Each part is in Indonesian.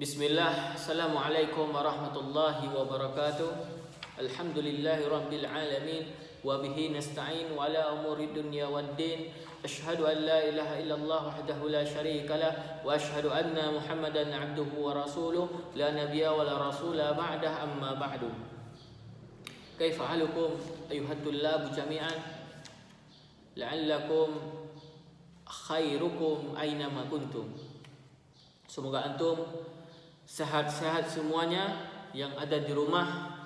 Bismillah, Assalamualaikum warahmatullahi wabarakatuh. Alhamdulillahi rabbil alamin. Wa bihi nasta'in wa ala umuri dunya waddin. Ashhadu an la ilaha illallah wahdahu la syarika lah. Wa ashhadu anna Muhammadan abduhu wa rasuluh. La nabiyya wa la rasula ba'dah, amma ba'du. Kaifa halukum ayuhat tullabu jami'an? La'allakum khairukum aynama kuntum. Semoga antum sehat-sehat semuanya yang ada di rumah,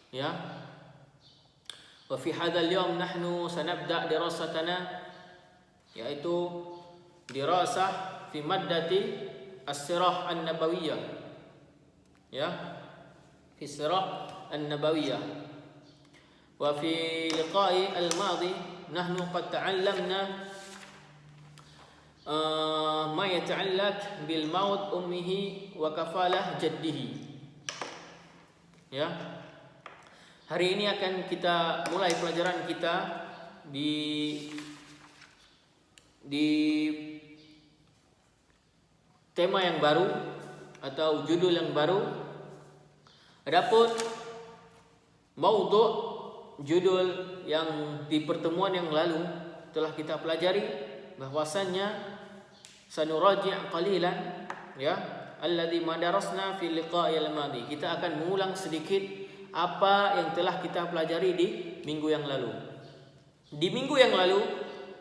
ya. Wa fi hadzal yawm nahnu sanabda dirasatana, yaitu dirasah fi maddati as-sirah an-nabawiyah, ya, fi sirah an-nabawiyah. Wa fi liqa'i al-madi nahnu qad ta'allamna ma yata'allaq bil maut ummihi wa kafalah jaddihi. Ya. Hari ini akan kita mulai pelajaran kita di tema yang baru atau judul yang baru. Adapun maudhu' judul yang di pertemuan yang lalu telah kita pelajari, bahwasannya sanuraji' qalilan, ya, alladhi madarasna fi liqa'i al-madi. Kita akan mengulang sedikit apa yang telah kita pelajari di minggu yang lalu. Di minggu yang lalu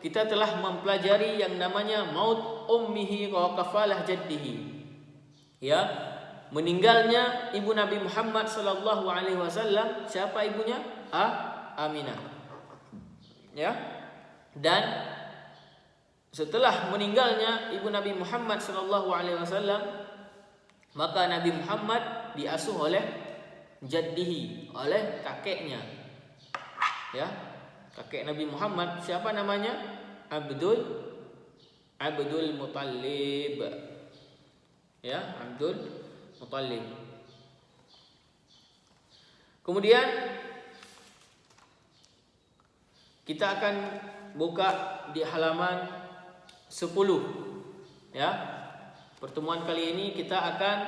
kita telah mempelajari yang namanya maut ummihi wa kafalah jaddihi, ya, meninggalnya ibu Nabi Muhammad sallallahu alaihi wasallam. Siapa ibunya? Aminah, ya. Dan setelah meninggalnya ibu Nabi Muhammad sallallahu alaihi wasallam, maka Nabi Muhammad diasuh oleh jaddihi, oleh kakeknya. Ya, kakek Nabi Muhammad siapa namanya? Abdul Muttalib. Ya, Abdul Muttalib. Kemudian kita akan buka di halaman 10, ya. Pertemuan kali ini kita akan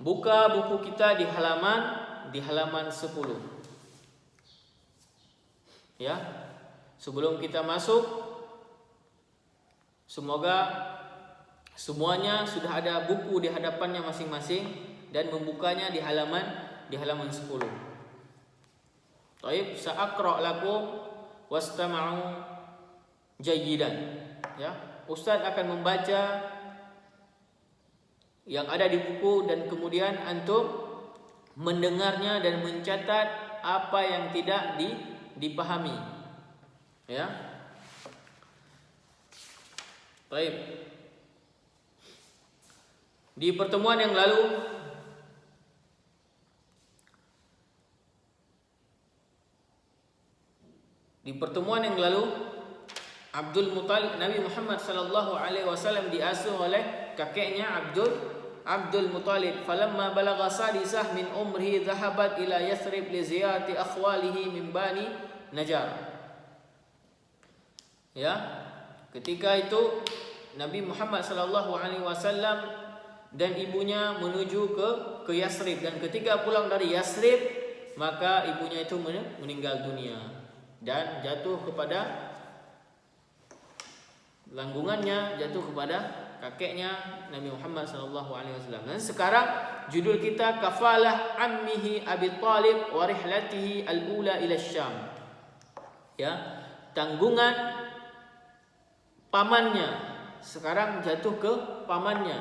buka buku kita di halaman 10. Ya. Sebelum kita masuk, semoga semuanya sudah ada buku di hadapannya masing-masing dan membukanya di halaman 10. Baik, sa'aqra lakum wastama'u jayyidan. Ya, Ustaz akan membaca yang ada di buku dan kemudian antum mendengarnya dan mencatat apa yang tidak dipahami. Ya. Baik. Di pertemuan yang lalu Abdul Muttalib, Nabi Muhammad sallallahu alaihi wasallam diasuh oleh kakeknya Abdul Muttalib. Falamma balagha sadisah min umrihi dhahabat ila Yathrib li ziyarati akhwalihi min Bani Najjar. Ya, ketika itu Nabi Muhammad sallallahu alaihi wasallam dan ibunya menuju ke Yathrib, dan ketika pulang dari Yathrib maka ibunya itu meninggal dunia dan jatuh kepada langgungannya, jatuh kepada kakeknya Nabi Muhammad sallallahu alaihi wasallam. Dan sekarang judul kita kafalah ammihi Abi Thalib wa rihlatihi al-ula ila Syam. Ya, tanggungan pamannya sekarang jatuh ke pamannya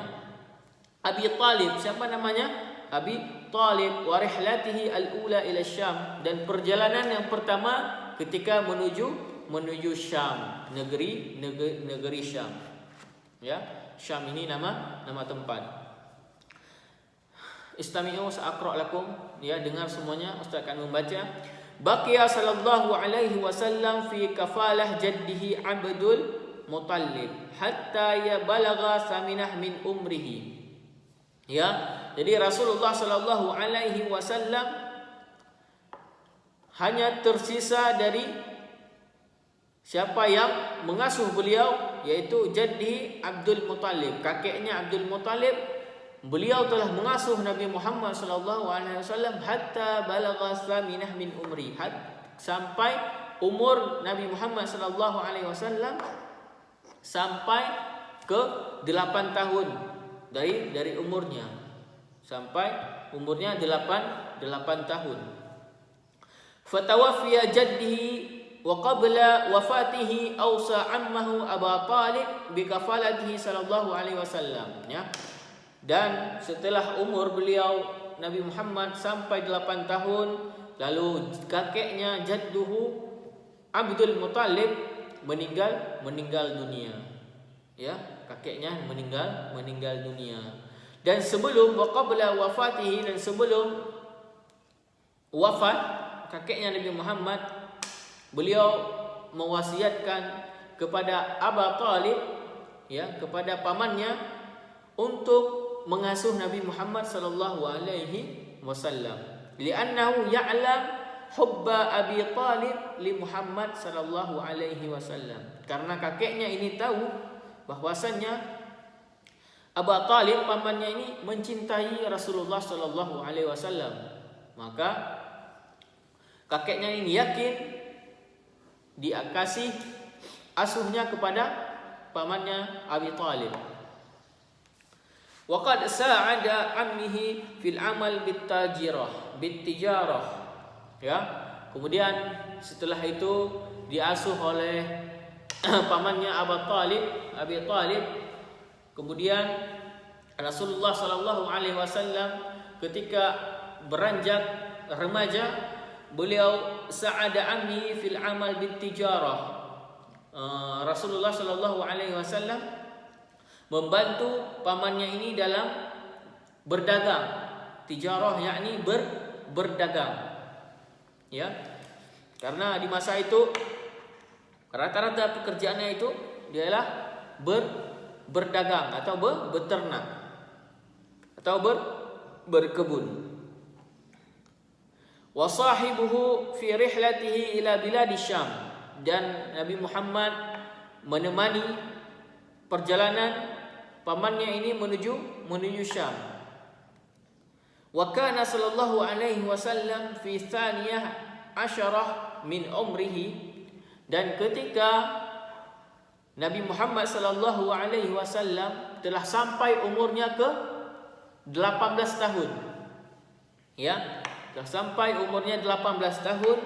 Abi Thalib. Siapa namanya? Abi Thalib. Wa rihlatihi al-ula ila Syam, dan perjalanan yang pertama ketika menuju Syam, negeri Syam. Ya, Syam ini nama tempat. Istami'u sa'aqra lakum, ya, dengar semuanya, Ustaz akan membaca. Baqiya sallallahu alaihi wasallam fi kafalah jaddihi Abdul Muttalib hatta ya balagha saminah min umrihi. Ya, jadi Rasulullah sallallahu alaihi wasallam hanya tersisa dari siapa yang mengasuh beliau yaitu jaddi Abdul Muttalib, kakeknya Abdul Muttalib. Beliau telah mengasuh Nabi Muhammad sallallahu alaihi wasallam hatta balagha thaminah min umri, sampai umur Nabi Muhammad sallallahu alaihi wasallam sampai ke 8 tahun dari umurnya, sampai umurnya 8 tahun. Fatawaffiya jaddihi wa qabla wafatihi awsa ammahu Abu Talib bi kafalatihi sallallahu alaihi wasallam, ya. Dan setelah umur beliau Nabi Muhammad sampai 8 tahun, lalu kakeknya jadduhu Abdul Muttalib meninggal dunia. Ya, kakeknya meninggal dunia. Dan sebelum waqabla wafatihi, dan sebelum wafat kakeknya Nabi Muhammad, beliau mewasiatkan kepada Abu Talib, ya, kepada pamannya untuk mengasuh Nabi Muhammad sallallahu alaihi wasallam. Li'annahu ya'lam hubba Abi Talib li Muhammad sallallahu alaihi wasallam. Karena kakeknya ini tahu bahwasannya Abu Talib pamannya ini mencintai Rasulullah sallallahu alaihi wasallam. Maka kakeknya ini yakin dia kasih asuhnya kepada pamannya Abi Talib. Wa qad sa'ada ammihi fil amal bitijarah. Ya. Kemudian setelah itu diasuh oleh pamannya Abi Talib. Kemudian Rasulullah sallallahu alaihi wasallam ketika beranjak remaja, beliau sa'ada ammi fil amal bitijarah. Rasulullah sallallahu alaihi wasallam membantu pamannya ini dalam berdagang. Tijarah yakni berdagang. Ya. Karena di masa itu rata-rata pekerjaannya itu ialah berdagang atau beternak atau berkebun. Wa sahibuhu fi rihlatihi ila biladi Syam, dan Nabi Muhammad menemani perjalanan pamannya ini menuju Syam. Wa kana sallallahu alaihi wasallam fi thaniyah asyarah min umrihi, dan ketika Nabi Muhammad sallallahu alaihi wasallam telah sampai umurnya ke 18 tahun. Ya, telah sampai umurnya 18 tahun.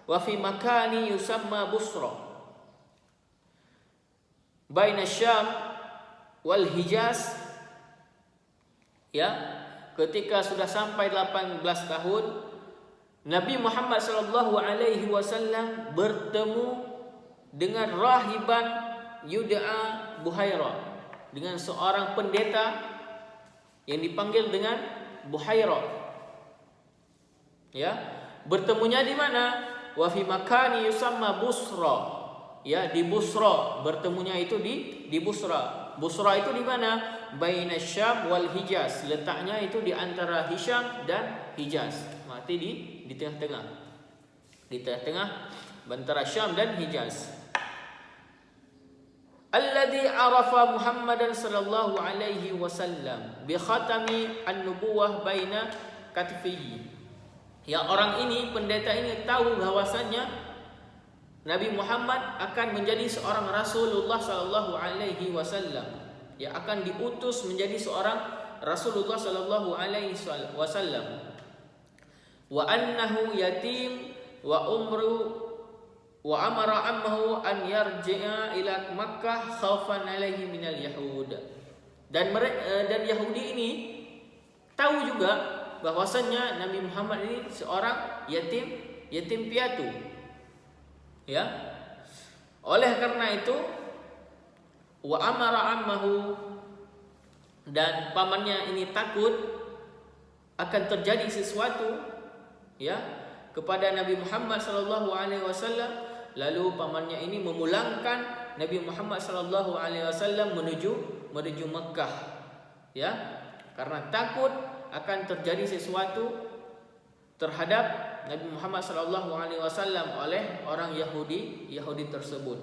Wa fi makani yusamma Busra baina Syam wal Hijaz. Ya, ketika sudah sampai 18 tahun, Nabi Muhammad sallallahu alaihi wasallam bertemu dengan rahiban yud'a Buhaira, dengan seorang pendeta yang dipanggil dengan Buhaira. Ya, bertemunya di mana? Wa fi makani yusamma Busra. Ya, di Busra, bertemunya itu di Busra. Busra itu di mana? Baina Syam wal Hijaz. Letaknya itu di antara Hisham dan Hijaz. Berarti di tengah-tengah. Di tengah-tengah antara Syam dan Hijaz. Alladhi arafa Muhammadan sallallahu alaihi wasallam bi khatami an-nubuwah baina katfihi. Ya, orang ini, pendeta ini tahu bahwasannya Nabi Muhammad akan menjadi seorang Rasulullah sallallahu alaihi wasallam. Ya, akan diutus menjadi seorang Rasulullah sallallahu alaihi wasallam. Wa annahu yatim wa amara ammahu an yarji'a ila Makkah khaufan alaihi minal yahud. Dan Yahudi ini tahu juga bahwasannya Nabi Muhammad ini seorang yatim piatu. Ya. Oleh karena itu, wa amara ammahu, dan pamannya ini takut akan terjadi sesuatu, ya, kepada Nabi Muhammad sallallahu alaihi wasallam. Lalu pamannya ini memulangkan Nabi Muhammad sallallahu alaihi wasallam menuju Mekah, ya, karena takut akan terjadi sesuatu terhadap Nabi Muhammad sallallahu alaihi wasallam oleh orang Yahudi tersebut.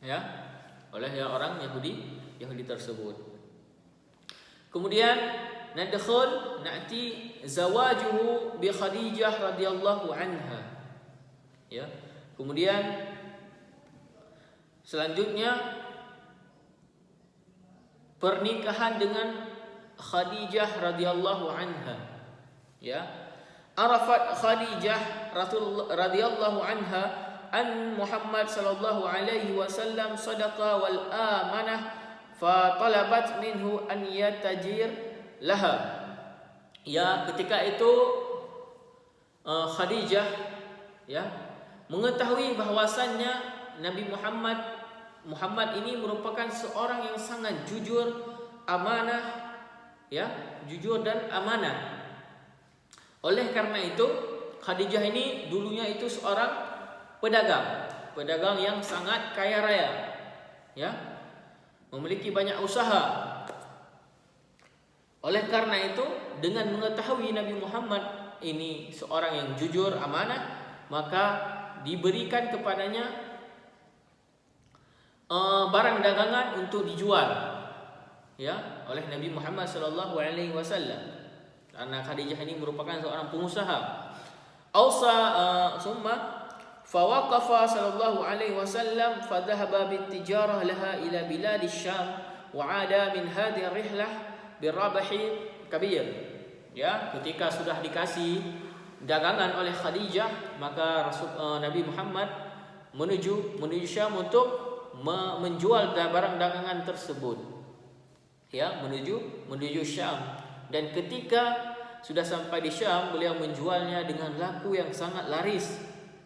Ya. oleh orang Yahudi tersebut. Kemudian na'ti zawajuhu bi Khadijah radhiyallahu anha. Ya. Kemudian selanjutnya pernikahan dengan Khadijah radhiyallahu anha. Ya. Arafat Khadijah radhiyallahu anha an Muhammad sallallahu alaihi wasallam sadaqa wal amanah fa talabat minhu an yatajir laha. Ya, ketika itu Khadijah ya mengetahui bahwasannya Nabi Muhammad ini merupakan seorang yang sangat jujur, amanah, ya, jujur dan amanah. Oleh karena itu, Khadijah ini dulunya itu seorang pedagang yang sangat kaya raya, ya, memiliki banyak usaha. Oleh karena itu, dengan mengetahui Nabi Muhammad ini seorang yang jujur, amanah, maka diberikan kepadanya barang dagangan untuk dijual, ya, oleh Nabi Muhammad sallallahu alaihi wasallam. Karena Khadijah ini merupakan seorang pengusaha. Summa fawaqafa sallallahu alaihi wasallam fadhahaba bitijarah laha ila bilad Syam wa ada min hadhihi rihlah birabahi kabir. Ya, ketika sudah dikasih dagangan oleh Khadijah, maka Nabi Muhammad menuju Syam untuk menjual barang dagangan tersebut. Ya, menuju Syam. Dan ketika sudah sampai di Syam, beliau menjualnya dengan laku yang sangat laris,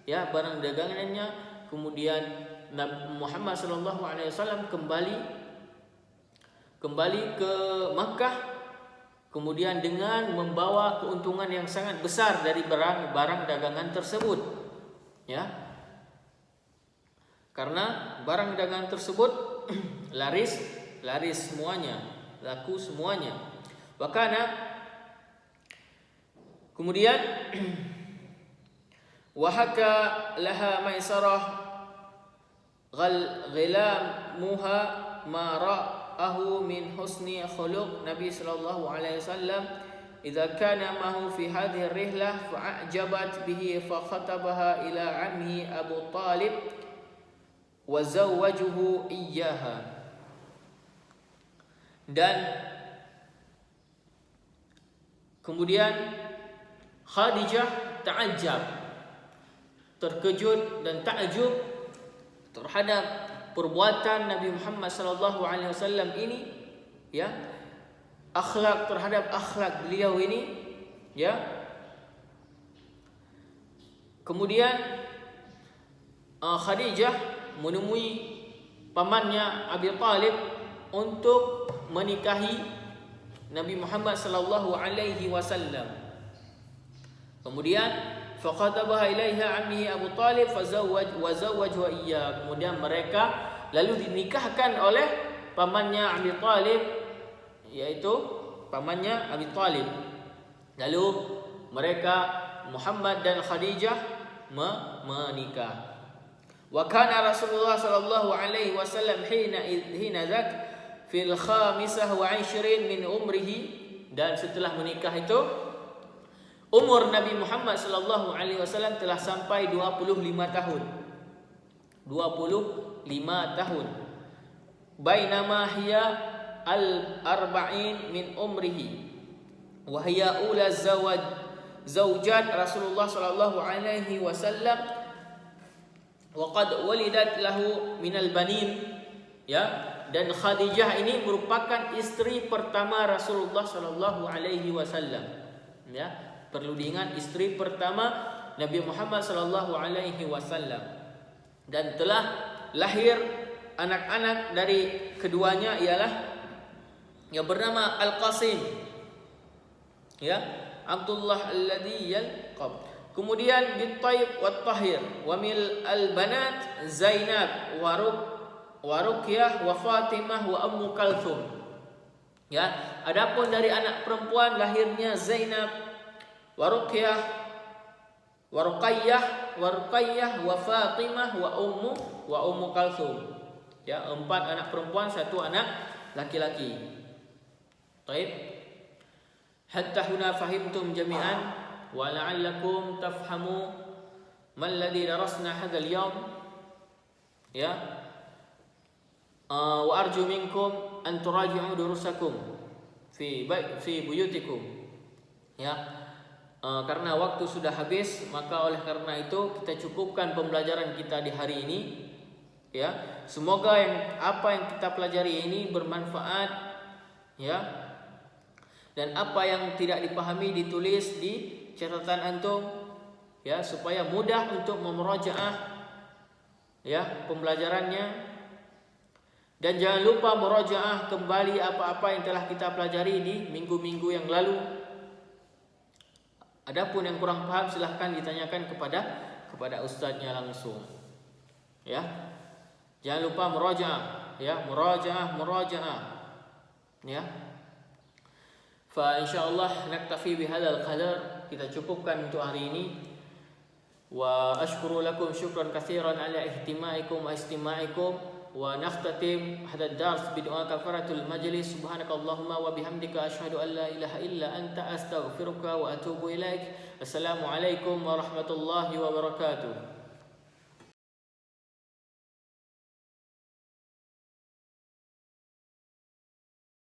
ya, barang dagangannya. Kemudian Nabi Muhammad sallallahu alaihi wasallam kembali ke Makkah, kemudian dengan membawa keuntungan yang sangat besar dari barang dagangan tersebut, ya. Karena barang dagangan tersebut laris semuanya, laku semuanya. Wakana kemudian wahaka laha maisarah ghilamuha ma ra'ahu min husni khuluq Nabi sallallahu alaihi wasallam idza kana mahu fi hadhihi rihlah fa'ajabat bihi fa khatabaha ila ammi Abu Talib wa zawwajuhu iyyaha. Dan kemudian Khadijah terkejut dan takjub terhadap perbuatan Nabi Muhammad sallallahu alaihi wasallam ini, ya, terhadap akhlak beliau ini, ya. Kemudian Khadijah menemui pamannya Abi Talib untuk menikahi Nabi Muhammad sallallahu alaihi wasallam. Kemudian faqatabaha ilaiha ammihi Abu Talib fazawwajha iyyah. Kemudian mereka lalu dinikahkan oleh pamannya Abi Talib, yaitu pamannya Abi Talib. Lalu mereka Muhammad dan Khadijah menikah. Wa kana Rasulullah sallallahu alaihi wasallam hina dzak fil khamisah wa 20 min umrihi. Dan setelah menikah itu umur Nabi Muhammad sallallahu alaihi wasallam telah sampai 25 tahun. 25 tahun. Bainama hiya al-arba'in min umrihi wa hiya ula zaujat Rasulullah sallallahu alaihi wasallam wa qad walidat lahu minal banin, ya. Dan Khadijah ini merupakan istri pertama Rasulullah sallallahu alaihi wasallam, ya. Perlu diingat, istri pertama Nabi Muhammad sallallahu alaihi wasallam, dan telah lahir anak-anak dari keduanya ialah yang bernama Al-Qasim, ya, Abdullah alladhi yalqab. Kemudian Bit-Taib wa Tahir wa mil al-banat Zainab wa Ruqyah wa Fatimah wa Ummu Kalthum. Ya, adapun dari anak perempuan lahirnya Zainab wa Ruqyah wa Fatimah wa Ummu Kalthum. Ya, 4 anak perempuan, 1 anak laki-laki. Baik. Hatta huna fahimtum jami'an wa la'allakum tafhamu ma alladhi darasna hadzal yawm. Ya. Wa arju minkum an turaji'u durusakum fi buyutikum. Ya. Karena waktu sudah habis, maka oleh karena itu kita cukupkan pembelajaran kita di hari ini. Ya, semoga apa yang kita pelajari ini bermanfaat, ya. Dan apa yang tidak dipahami ditulis di catatan antum, ya, supaya mudah untuk memurajaah, ya, pembelajarannya. Dan jangan lupa murajaah kembali apa-apa yang telah kita pelajari di minggu-minggu yang lalu. Adapun yang kurang paham silahkan ditanyakan kepada ustadznya langsung. Ya. Jangan lupa murajaah, ya, murajaah. Ya. Fa insyaallah naktafi bihadzal qadar, kita cukupkan untuk hari ini. Wa ashkuru lakum syukran katsiran ala ihtimaikum wa istima'ikum. Wa nakhtatim hadzal dars bi du'a kafaratul majlis. Subhanakallahumma wa bihamdika asyhadu an la ilaha illa anta astaghfiruka wa atubu ilaik. Assalamualaikum warahmatullahi wabarakatuh.